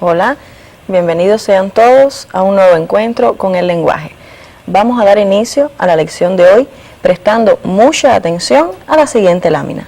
Hola, bienvenidos sean todos a un nuevo encuentro con el lenguaje. Vamos a dar inicio a la lección de hoy prestando mucha atención a la siguiente lámina.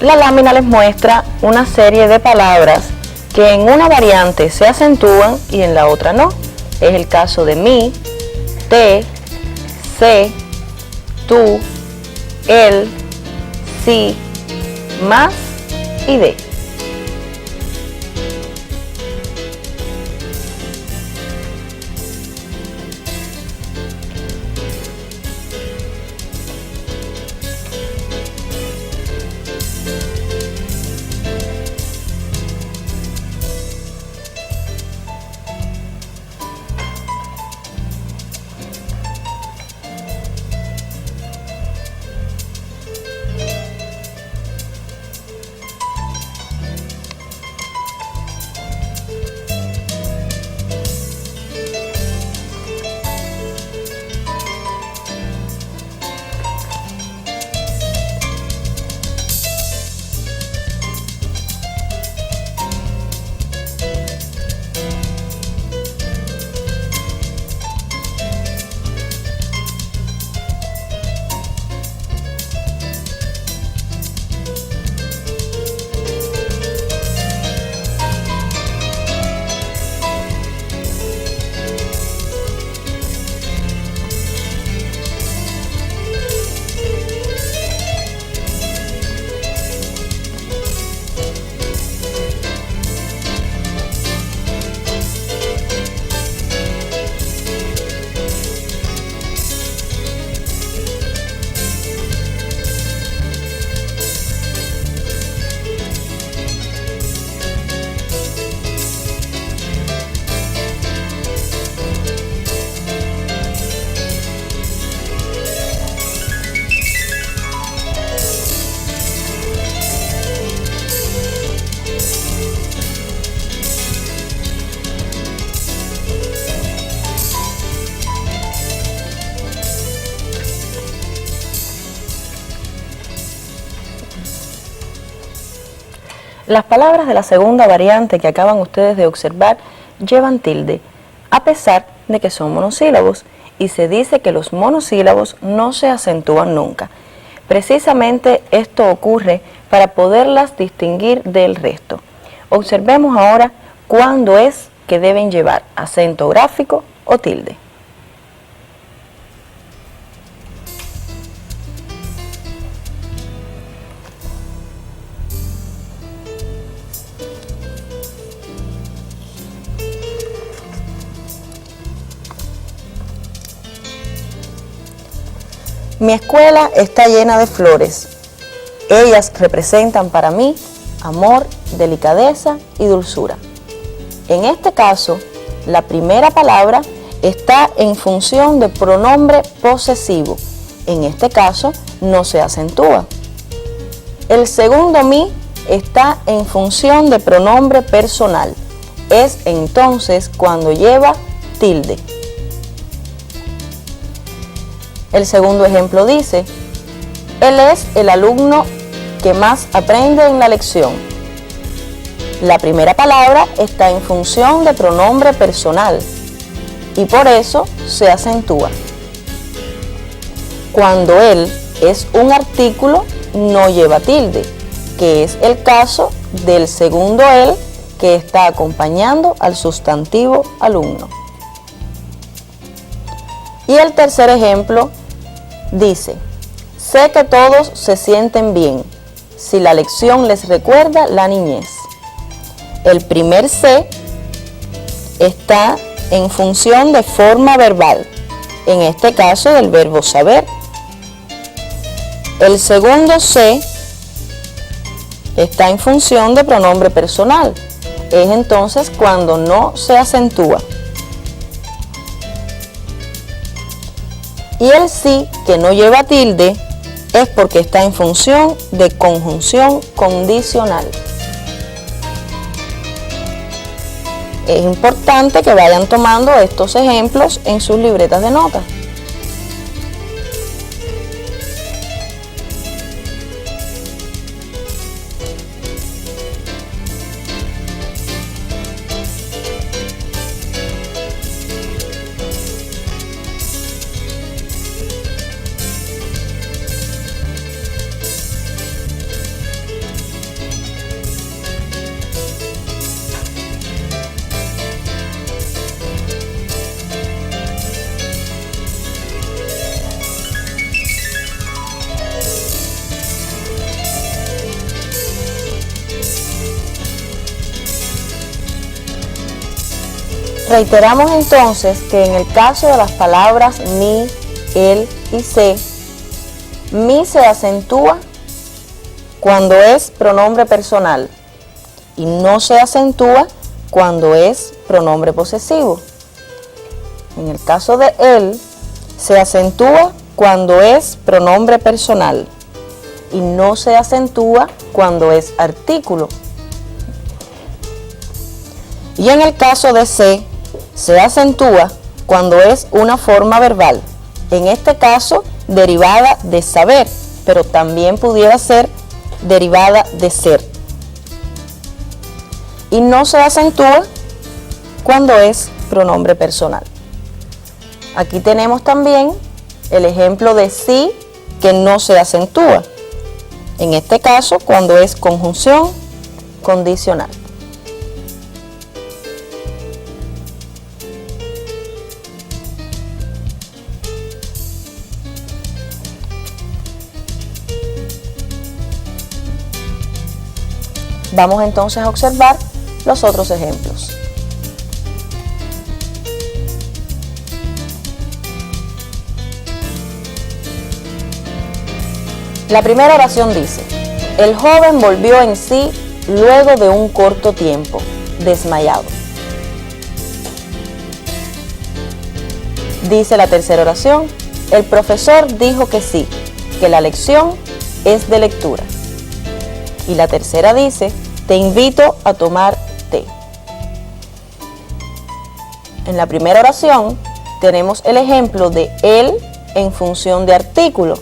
La lámina les muestra una serie de palabras que en una variante se acentúan y en la otra no. Es el caso de mi, te, se, tú, él, sí, más y de. Las palabras de la segunda variante que acaban ustedes de observar llevan tilde, a pesar de que son monosílabos, y se dice que los monosílabos no se acentúan nunca. Precisamente esto ocurre para poderlas distinguir del resto. Observemos ahora cuándo es que deben llevar acento gráfico o tilde. Mi escuela está llena de flores. Ellas representan para mí amor, delicadeza y dulzura. En este caso, la primera palabra está en función de pronombre posesivo. En este caso, no se acentúa. El segundo mi está en función de pronombre personal. Es entonces cuando lleva tilde. El segundo ejemplo dice, él es el alumno que más aprende en la lección. La primera palabra está en función de pronombre personal y por eso se acentúa. Cuando él es un artículo, no lleva tilde, que es el caso del segundo él que está acompañando al sustantivo alumno. Y el tercer ejemplo dice, sé que todos se sienten bien si la lección les recuerda la niñez. El primer sé está en función de forma verbal, en este caso del verbo saber. El segundo se está en función de pronombre personal. Es entonces cuando no se acentúa. Y el sí, que no lleva tilde, es porque está en función de conjunción condicional. Es importante que vayan tomando estos ejemplos en sus libretas de notas. Reiteramos entonces que en el caso de las palabras mi, él y se, mi se acentúa cuando es pronombre personal y no se acentúa cuando es pronombre posesivo. En el caso de él, se acentúa cuando es pronombre personal y no se acentúa cuando es artículo. Y en el caso de se acentúa cuando es una forma verbal, en este caso derivada de saber, pero también pudiera ser derivada de ser. Y no se acentúa cuando es pronombre personal. Aquí tenemos también el ejemplo de sí que no se acentúa, en este caso cuando es conjunción condicional. Vamos entonces a observar los otros ejemplos. La primera oración dice: el joven volvió en sí luego de un corto tiempo, desmayado. Dice la tercera oración: el profesor dijo que sí, que la lección es de lectura. Y la tercera dice: te invito a tomar té. En la primera oración tenemos el ejemplo de él en función de artículo,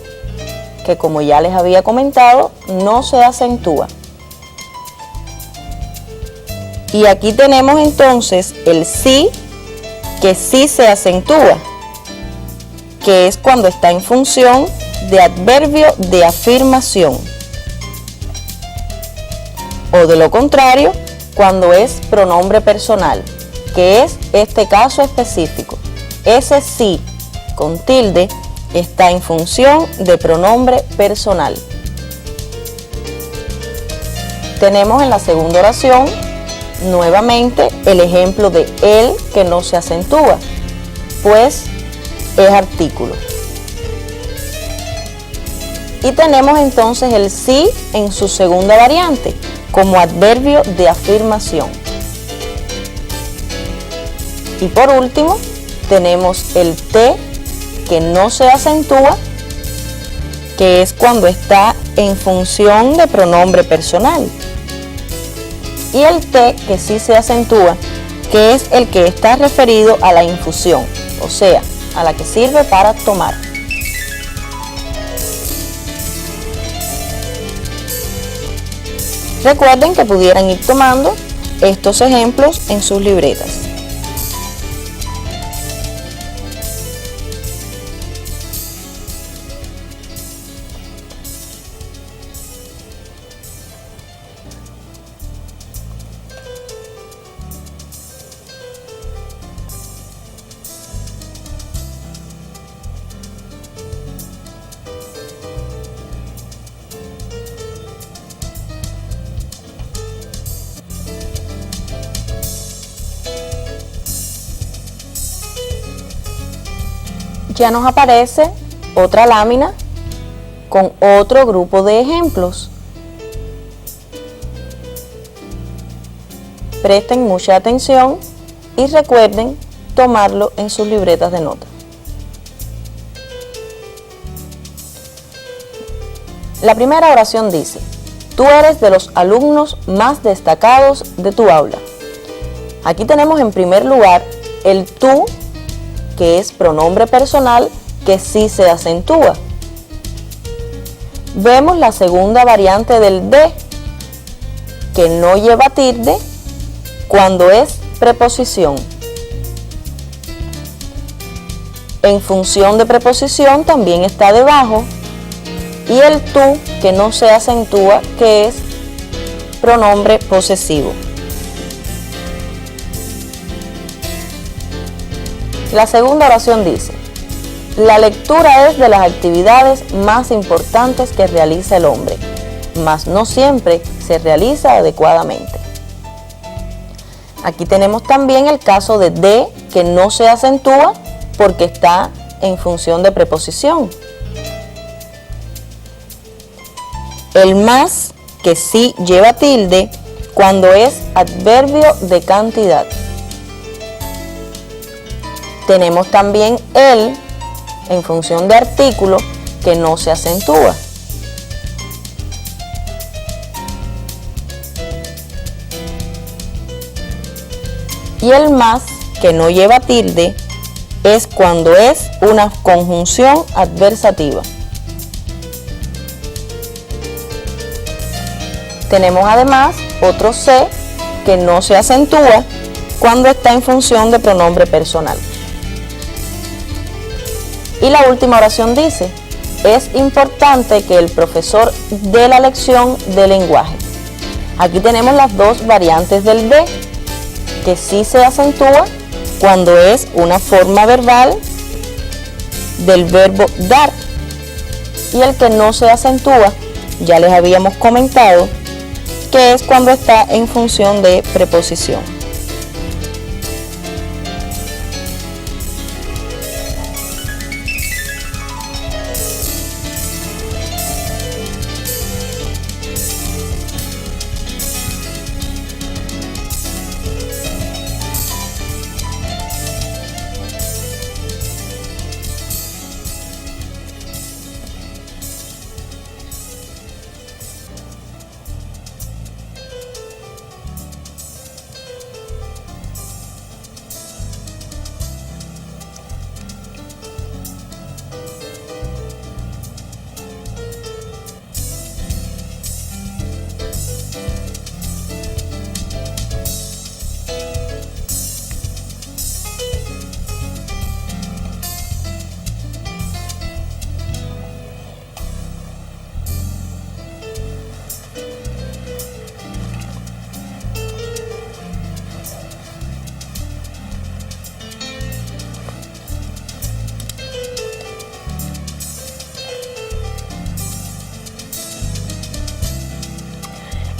que como ya les había comentado, no se acentúa. Y aquí tenemos entonces el sí, que sí se acentúa, que es cuando está en función de adverbio de afirmación. O de lo contrario, cuando es pronombre personal, que es este caso específico. Ese sí con tilde está en función de pronombre personal. Tenemos en la segunda oración nuevamente el ejemplo de él que no se acentúa, pues es artículo. Y tenemos entonces el sí en su segunda variante, como adverbio de afirmación. Y por último, tenemos el te que no se acentúa, que es cuando está en función de pronombre personal. Y el te que sí se acentúa, que es el que está referido a la infusión, o sea, a la que sirve para tomar. Recuerden que pudieran ir tomando estos ejemplos en sus libretas. Ya nos aparece otra lámina con otro grupo de ejemplos. Presten mucha atención y recuerden tomarlo en sus libretas de nota. La primera oración dice: tú eres de los alumnos más destacados de tu aula. Aquí tenemos en primer lugar el tú, que es pronombre personal que sí se acentúa. Vemos la segunda variante del de, que no lleva tilde cuando es preposición. En función de preposición también está debajo. Y el tú, que no se acentúa, que es pronombre posesivo. La segunda oración dice: la lectura es de las actividades más importantes que realiza el hombre, mas no siempre se realiza adecuadamente. Aquí tenemos también el caso de, que no se acentúa porque está en función de preposición. El más, que sí lleva tilde cuando es adverbio de cantidad. Tenemos también el, en función de artículo, que no se acentúa. Y el más, que no lleva tilde, es cuando es una conjunción adversativa. Tenemos además otro se, que no se acentúa cuando está en función de pronombre personal. Y la última oración dice: es importante que el profesor dé la lección de lenguaje. Aquí tenemos las dos variantes del de, que sí se acentúa cuando es una forma verbal del verbo dar, y el que no se acentúa, ya les habíamos comentado, que es cuando está en función de preposición.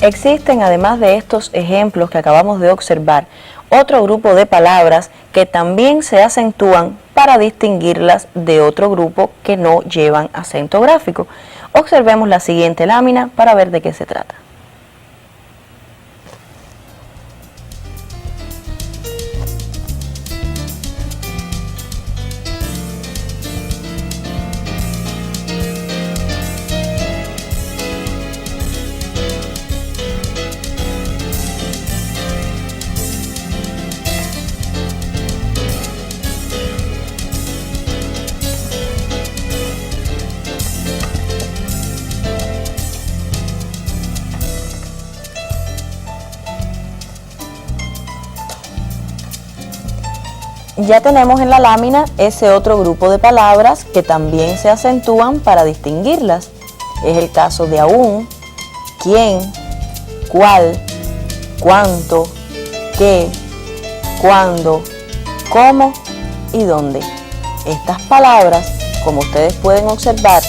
Existen, además de estos ejemplos que acabamos de observar, otro grupo de palabras que también se acentúan para distinguirlas de otro grupo que no llevan acento gráfico. Observemos la siguiente lámina para ver de qué se trata. Ya tenemos en la lámina ese otro grupo de palabras que también se acentúan para distinguirlas. Es el caso de aún, quién, cuál, cuánto, qué, cuándo, cómo y dónde. Estas palabras, como ustedes pueden observar,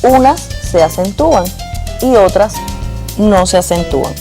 unas se acentúan y otras no se acentúan.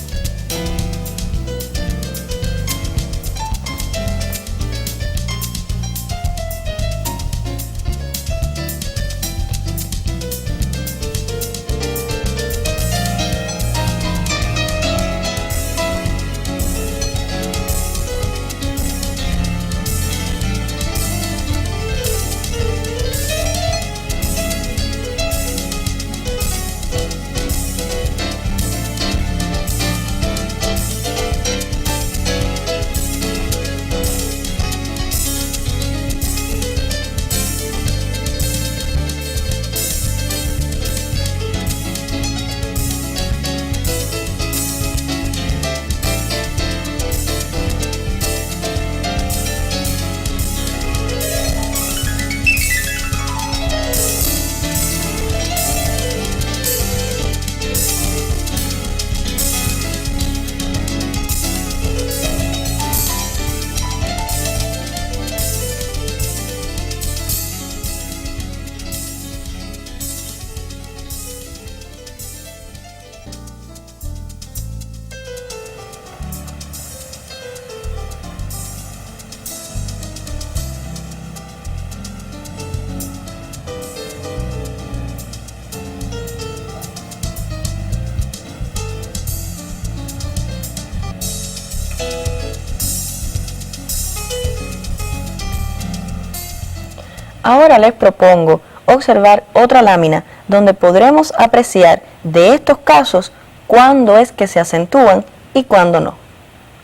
Ahora les propongo observar otra lámina donde podremos apreciar de estos casos cuándo es que se acentúan y cuándo no.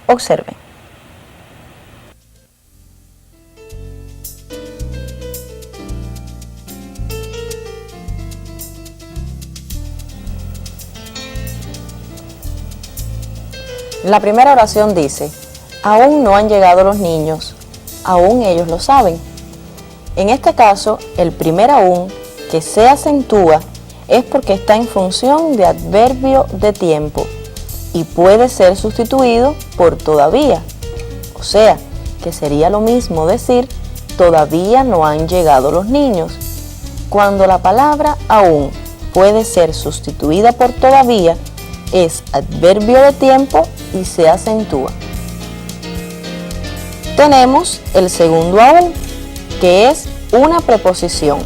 Observen. La primera oración dice, aún no han llegado los niños, aún ellos lo saben. En este caso, el primer aún que se acentúa es porque está en función de adverbio de tiempo y puede ser sustituido por todavía. O sea, que sería lo mismo decir, todavía no han llegado los niños. Cuando la palabra aún puede ser sustituida por todavía, es adverbio de tiempo y se acentúa. Tenemos el segundo aún, que es una preposición.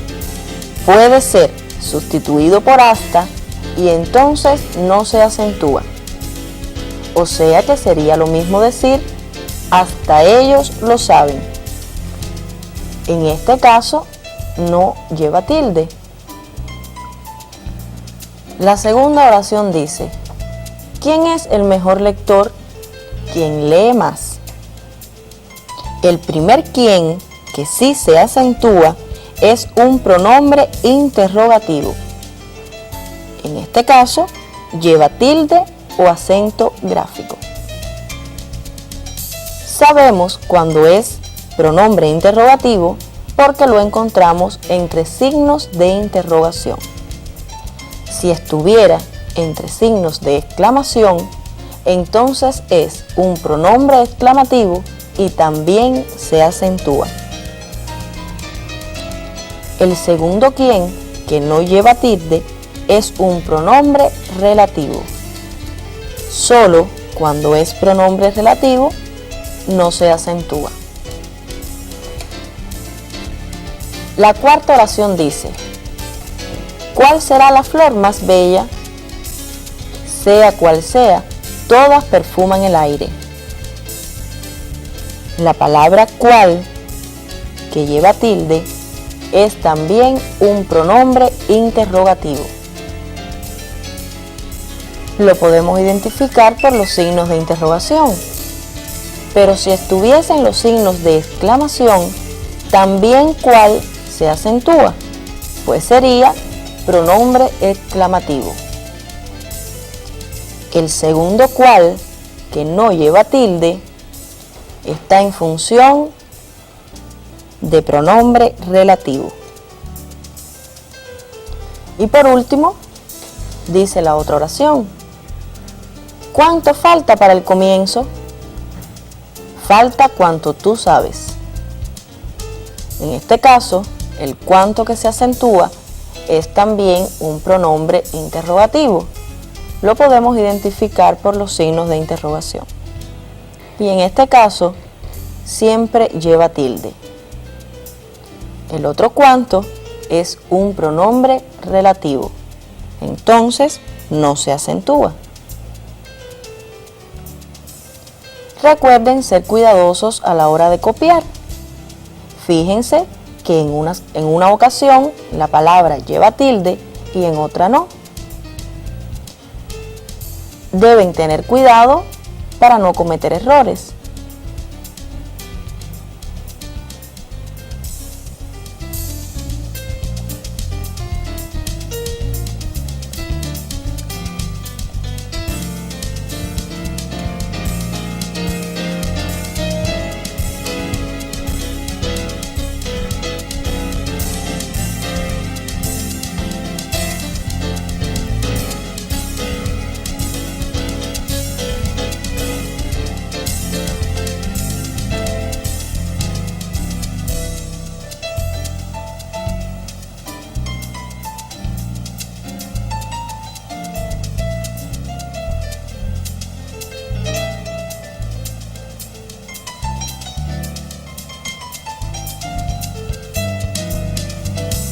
Puede ser sustituido por hasta y entonces no se acentúa. O sea que sería lo mismo decir, hasta ellos lo saben. En este caso, no lleva tilde. La segunda oración dice, ¿quién es el mejor lector? Quien lee más. El primer quién, que sí se acentúa, es un pronombre interrogativo. En este caso, lleva tilde o acento gráfico. Sabemos cuando es pronombre interrogativo porque lo encontramos entre signos de interrogación. Si estuviera entre signos de exclamación, entonces es un pronombre exclamativo y también se acentúa. El segundo quién, que no lleva tilde, es un pronombre relativo. Solo cuando es pronombre relativo no se acentúa. La cuarta oración dice, ¿cuál será la flor más bella? Sea cual sea, todas perfuman el aire. La palabra cuál, que lleva tilde, es también un pronombre interrogativo. Lo podemos identificar por los signos de interrogación, pero si estuviesen los signos de exclamación, también cuál se acentúa, pues sería pronombre exclamativo. El segundo cuál, que no lleva tilde, está en función de pronombre relativo. Y por último, dice la otra oración, ¿cuánto falta para el comienzo? Falta cuanto tú sabes. En este caso, el cuánto que se acentúa es también un pronombre interrogativo. Lo podemos identificar por los signos de interrogación. Y en este caso, siempre lleva tilde. El otro cuánto es un pronombre relativo. Entonces, no se acentúa. Recuerden ser cuidadosos a la hora de copiar. Fíjense que en una ocasión la palabra lleva tilde y en otra no. Deben tener cuidado para no cometer errores.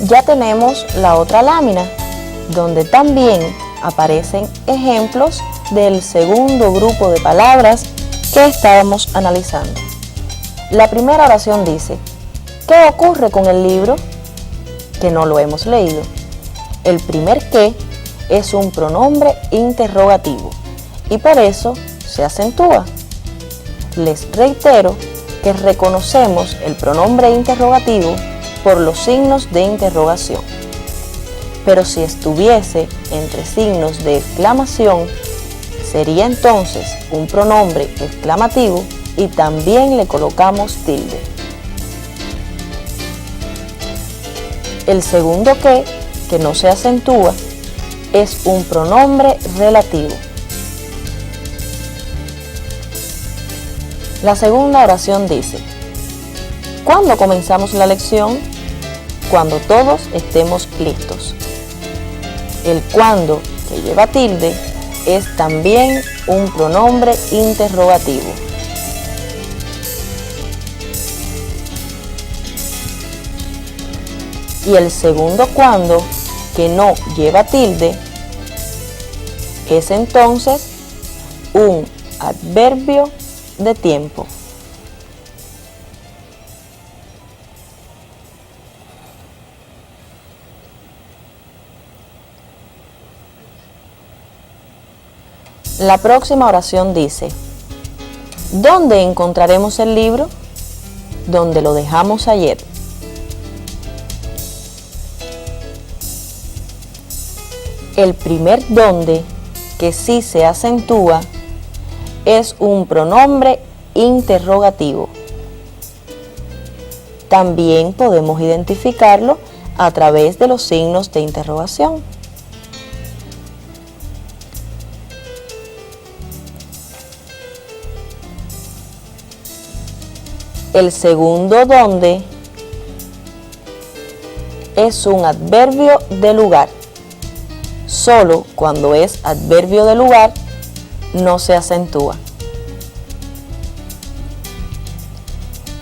Ya tenemos la otra lámina, donde también aparecen ejemplos del segundo grupo de palabras que estábamos analizando. La primera oración dice, ¿qué ocurre con el libro? que no lo hemos leído. El primer que es un pronombre interrogativo y por eso se acentúa. Les reitero que reconocemos el pronombre interrogativo por los signos de interrogación. Pero si estuviese entre signos de exclamación, sería entonces un pronombre exclamativo y también le colocamos tilde. El segundo que no se acentúa, es un pronombre relativo. La segunda oración dice: ¿cuándo comenzamos la lección? Cuando todos estemos listos. El cuándo, que lleva tilde, es también un pronombre interrogativo. Y el segundo cuándo, que no lleva tilde, es entonces un adverbio de tiempo. La próxima oración dice: ¿dónde encontraremos el libro? Donde lo dejamos ayer. El primer donde, que sí se acentúa, es un pronombre interrogativo. También podemos identificarlo a través de los signos de interrogación. El segundo donde es un adverbio de lugar. Solo cuando es adverbio de lugar no se acentúa.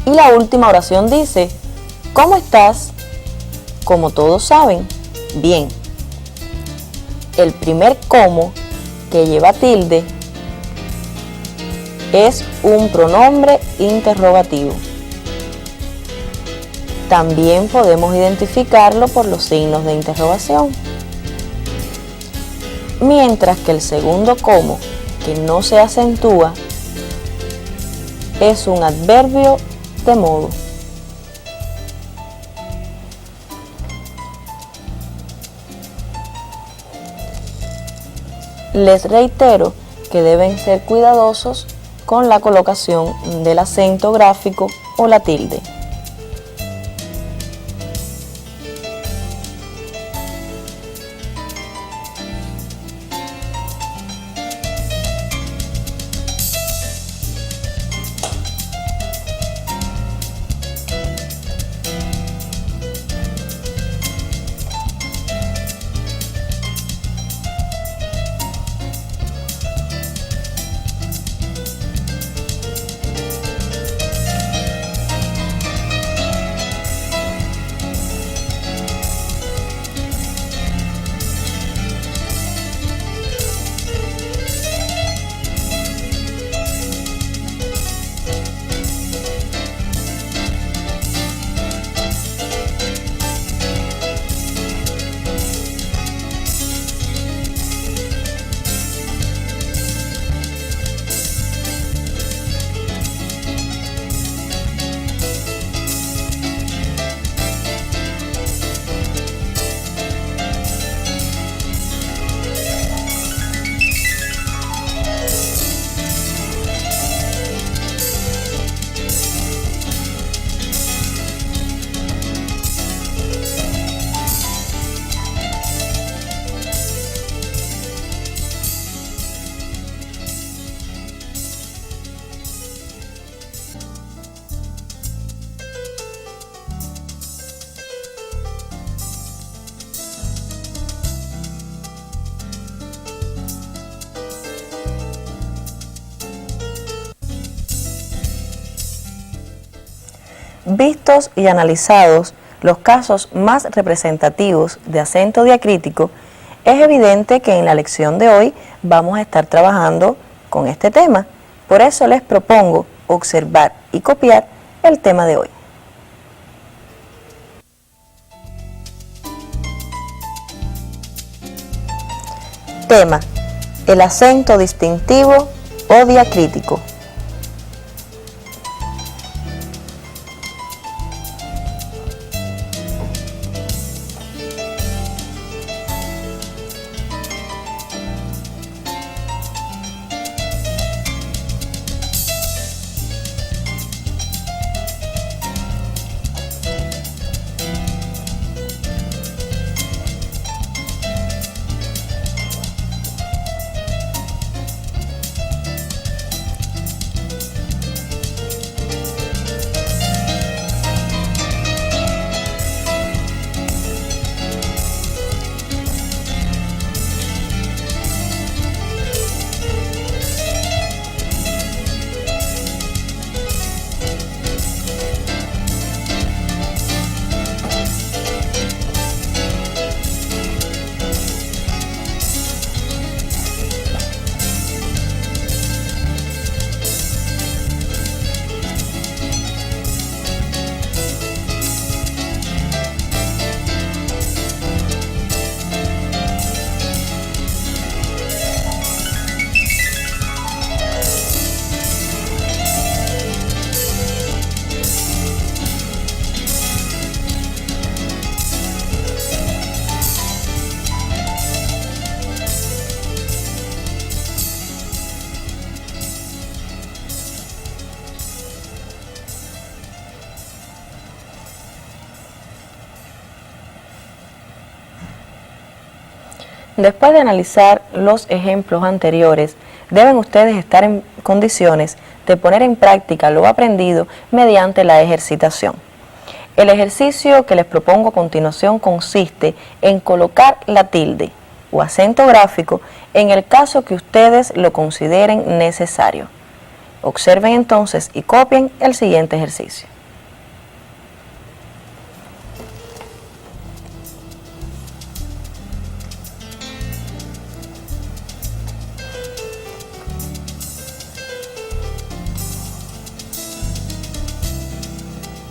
Y la última oración dice: ¿cómo estás? Como todos saben, bien. El primer cómo, que lleva tilde, es un pronombre interrogativo. También podemos identificarlo por los signos de interrogación. Mientras que el segundo cómo, que no se acentúa, es un adverbio de modo. Les reitero que deben ser cuidadosos con la colocación del acento gráfico o la tilde. Vistos y analizados los casos más representativos de acento diacrítico, es evidente que en la lección de hoy vamos a estar trabajando con este tema. Por eso les propongo observar y copiar el tema de hoy. Tema: el acento distintivo o diacrítico. Después de analizar los ejemplos anteriores, deben ustedes estar en condiciones de poner en práctica lo aprendido mediante la ejercitación. El ejercicio que les propongo a continuación consiste en colocar la tilde o acento gráfico en el caso que ustedes lo consideren necesario. Observen entonces y copien el siguiente ejercicio.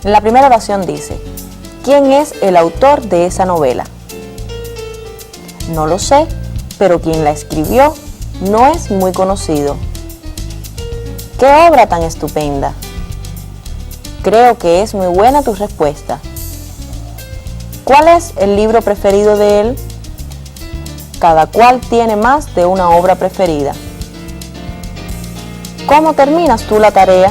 La primera oración dice: ¿quién es el autor de esa novela? No lo sé, pero quien la escribió no es muy conocido. ¡Qué obra tan estupenda! Creo que es muy buena tu respuesta. ¿Cuál es el libro preferido de él? Cada cual tiene más de una obra preferida. ¿Cómo terminas tú la tarea?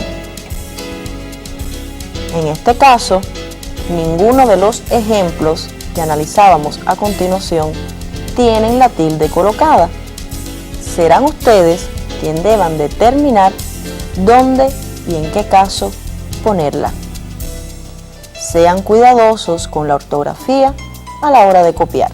En este caso, ninguno de los ejemplos que analizábamos a continuación tienen la tilde colocada. Serán ustedes quienes deban determinar dónde y en qué caso ponerla. Sean cuidadosos con la ortografía a la hora de copiar.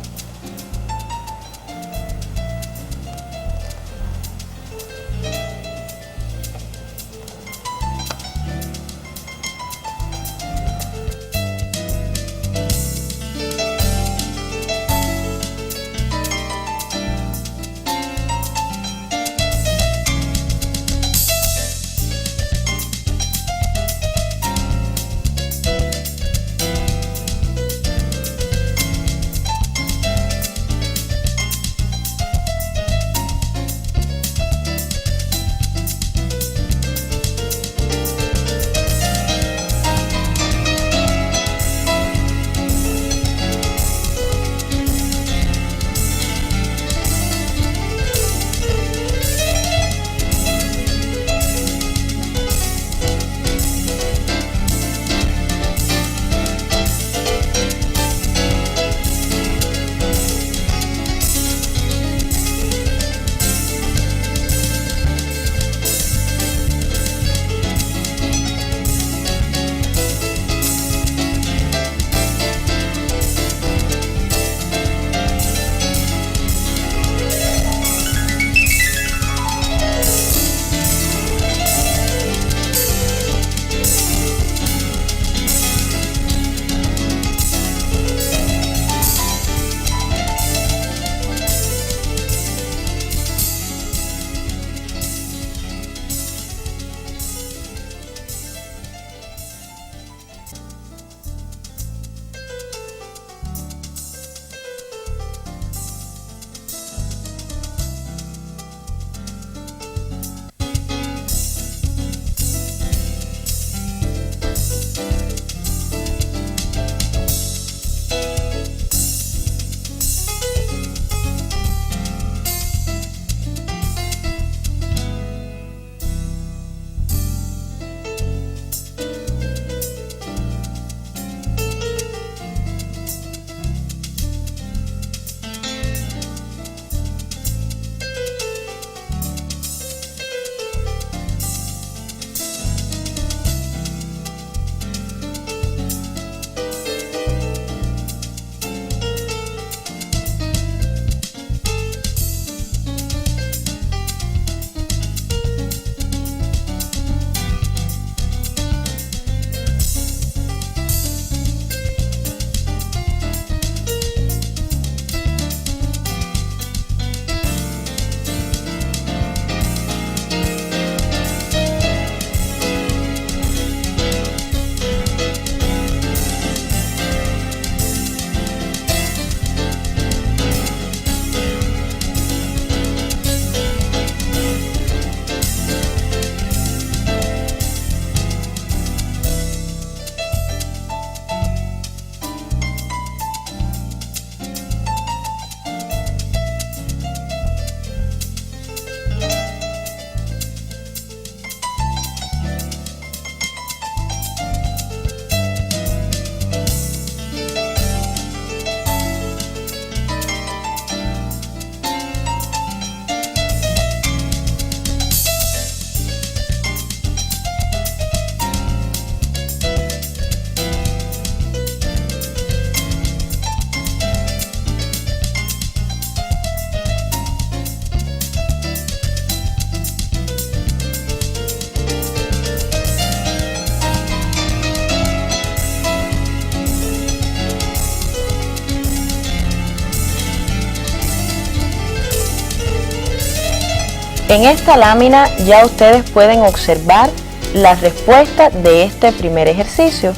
En esta lámina ya ustedes pueden observar las respuestas de este primer ejercicio.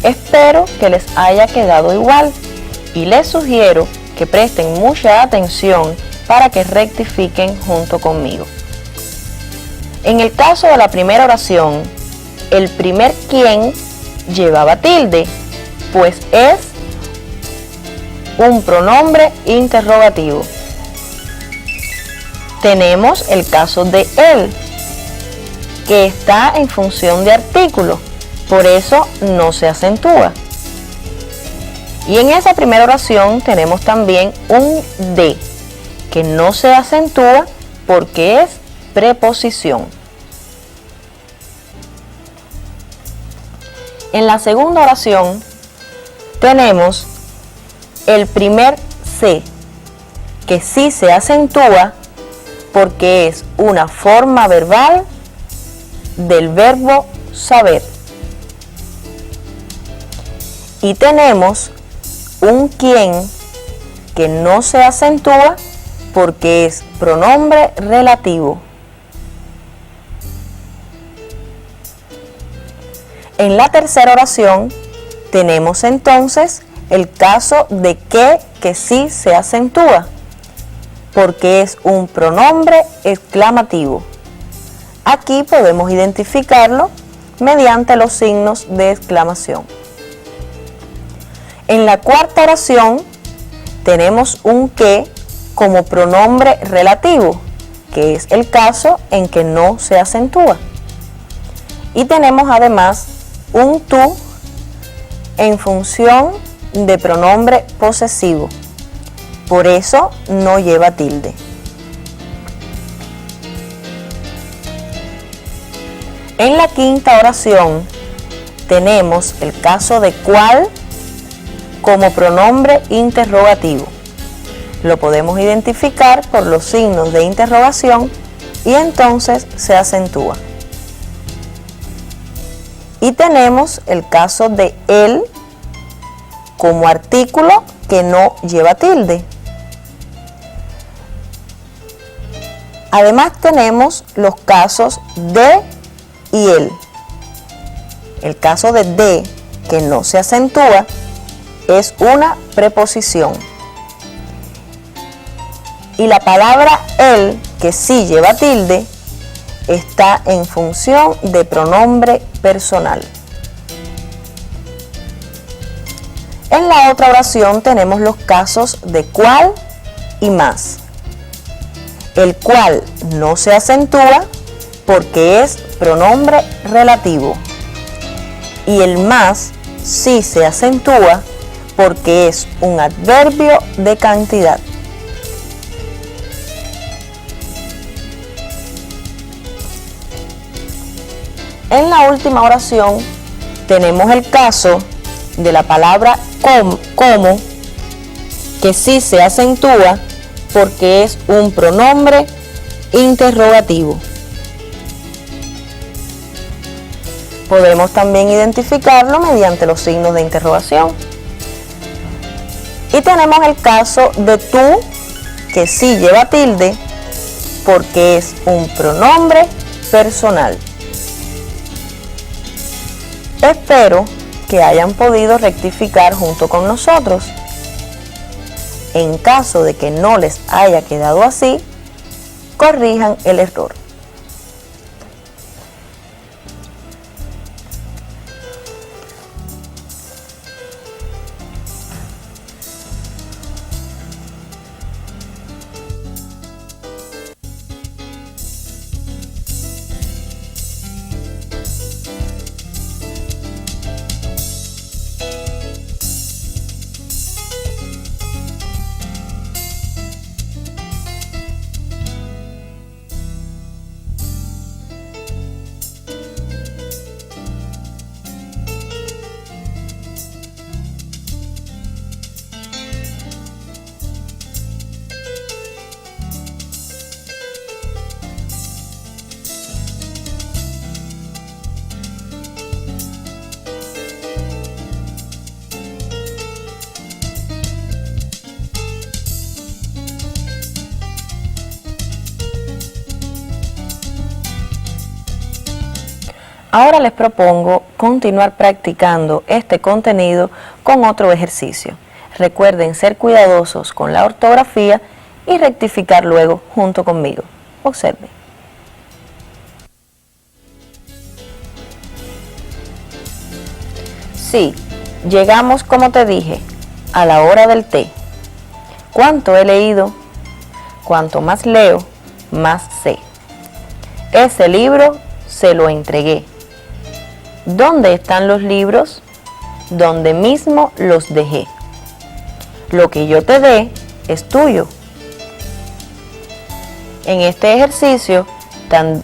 Espero que les haya quedado igual y les sugiero que presten mucha atención para que rectifiquen junto conmigo. En el caso de la primera oración, el primer quién llevaba tilde, pues es un pronombre interrogativo. Tenemos el caso de él, que está en función de artículo, por eso no se acentúa. Y en esa primera oración tenemos también un de, que no se acentúa porque es preposición. En la segunda oración tenemos el primer se, que sí se acentúa porque es una forma verbal del verbo saber. Y tenemos un quién que no se acentúa porque es pronombre relativo. En la tercera oración tenemos entonces el caso de que sí se acentúa, porque es un pronombre exclamativo. Aquí podemos identificarlo mediante los signos de exclamación. En la cuarta oración tenemos un que como pronombre relativo, que es el caso en que no se acentúa. Y tenemos además un tú en función de pronombre posesivo, por eso no lleva tilde. En la quinta oración tenemos el caso de cuál como pronombre interrogativo. Lo podemos identificar por los signos de interrogación y entonces se acentúa. Y tenemos el caso de él como artículo que no lleva tilde. Además tenemos los casos de y él. El caso de que no se acentúa es una preposición. Y la palabra él, que sí lleva tilde, está en función de pronombre personal. En la otra oración tenemos los casos de cuál y más. El cuál no se acentúa porque es pronombre relativo. Y el más sí se acentúa porque es un adverbio de cantidad. En la última oración tenemos el caso de la palabra como, que sí se acentúa porque es un pronombre interrogativo. Podemos también identificarlo mediante los signos de interrogación. Y tenemos el caso de tú, que sí lleva tilde porque es un pronombre personal. Espero que hayan podido rectificar junto con nosotros. En caso de que no les haya quedado así, corrijan el error. Ahora les propongo continuar practicando este contenido con otro ejercicio. Recuerden ser cuidadosos con la ortografía y rectificar luego junto conmigo. Observen. Sí, llegamos, como te dije, a la hora del té. ¿Cuánto he leído? Cuanto más leo, más sé. Ese libro se lo entregué. ¿Dónde están los libros? Donde mismo los dejé. Lo que yo te dé es tuyo. En este ejercicio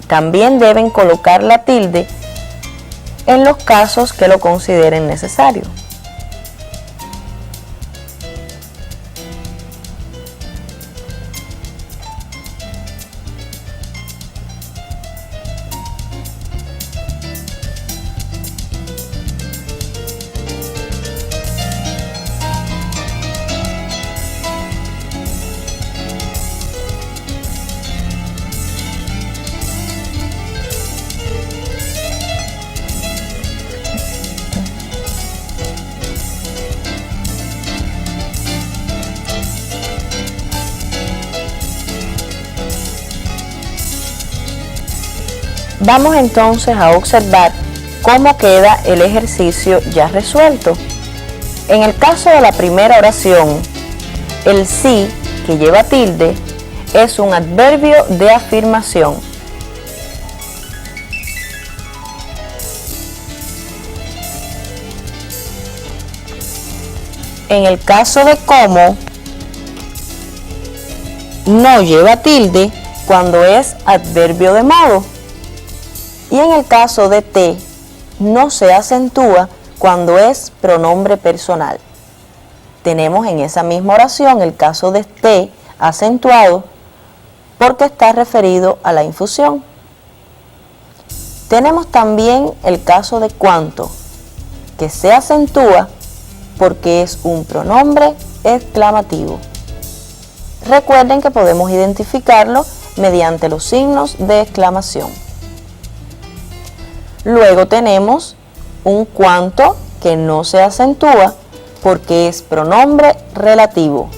también deben colocar la tilde en los casos que lo consideren necesario. Vamos entonces a observar cómo queda el ejercicio ya resuelto. En el caso de la primera oración, el sí que lleva tilde es un adverbio de afirmación. En el caso de cómo, no lleva tilde cuando es adverbio de modo. Y en el caso de te, no se acentúa cuando es pronombre personal. Tenemos en esa misma oración el caso de te acentuado porque está referido a la infusión. Tenemos también el caso de cuánto, que se acentúa porque es un pronombre exclamativo. Recuerden que podemos identificarlo mediante los signos de exclamación. Luego tenemos un cuánto que no se acentúa porque es pronombre relativo.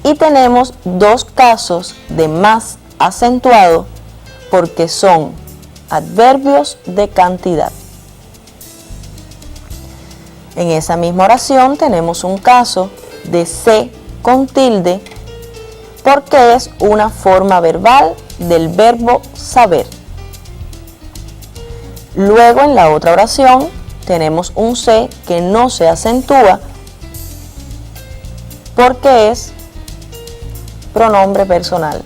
Y tenemos dos casos de más acentuado porque son adverbios de cantidad. En esa misma oración tenemos un caso de se con tilde porque es una forma verbal del verbo saber. Luego en la otra oración tenemos un se que no se acentúa porque es pronombre personal.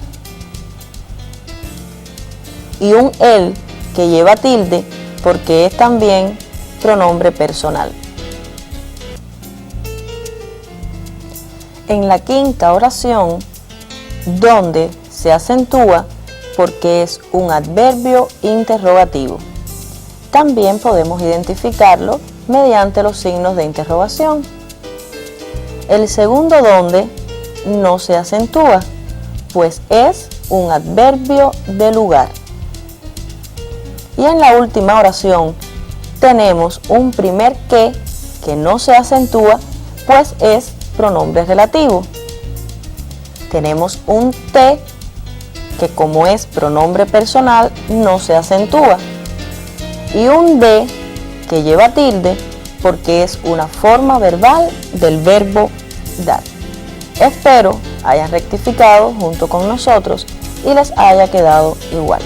Y un el que lleva tilde porque es también pronombre personal. En la quinta oración, donde se acentúa porque es un adverbio interrogativo. También podemos identificarlo mediante los signos de interrogación. El segundo donde no se acentúa, pues es un adverbio de lugar. Y en la última oración tenemos un primer que no se acentúa, pues es pronombre relativo. Tenemos un te que como es pronombre personal no se acentúa. Y un de que lleva tilde porque es una forma verbal del verbo dar. Espero hayan rectificado junto con nosotros y les haya quedado igual.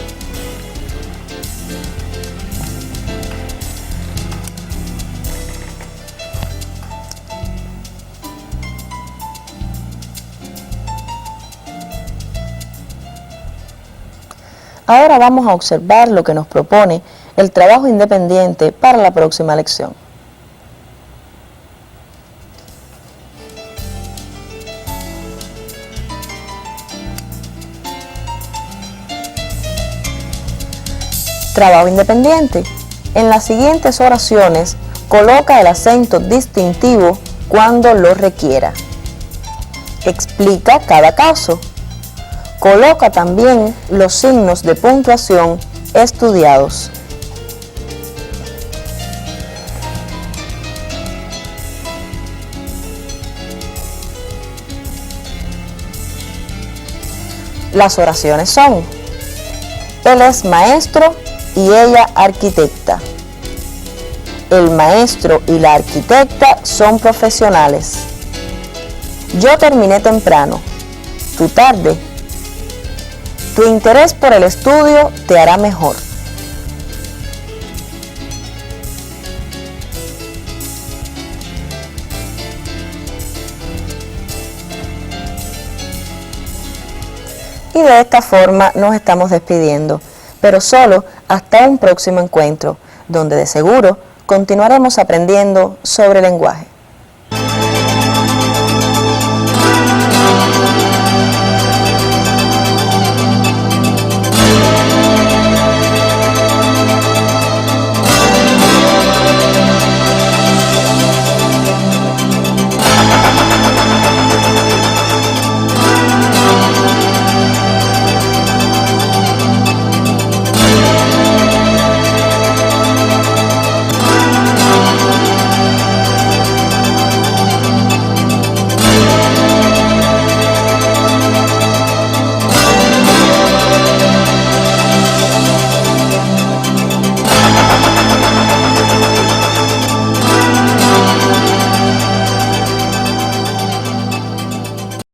Ahora vamos a observar lo que nos propone el trabajo independiente para la próxima lección. Trabajo independiente. En las siguientes oraciones, coloca el acento distintivo cuando lo requiera. Explica cada caso. Coloca también los signos de puntuación estudiados. Las oraciones son: él es maestro y ella arquitecta. El maestro y la arquitecta son profesionales. Yo terminé temprano, tú tarde. Tu interés por el estudio te hará mejor. Y de esta forma nos estamos despidiendo, pero solo hasta un próximo encuentro, donde de seguro continuaremos aprendiendo sobre lenguaje.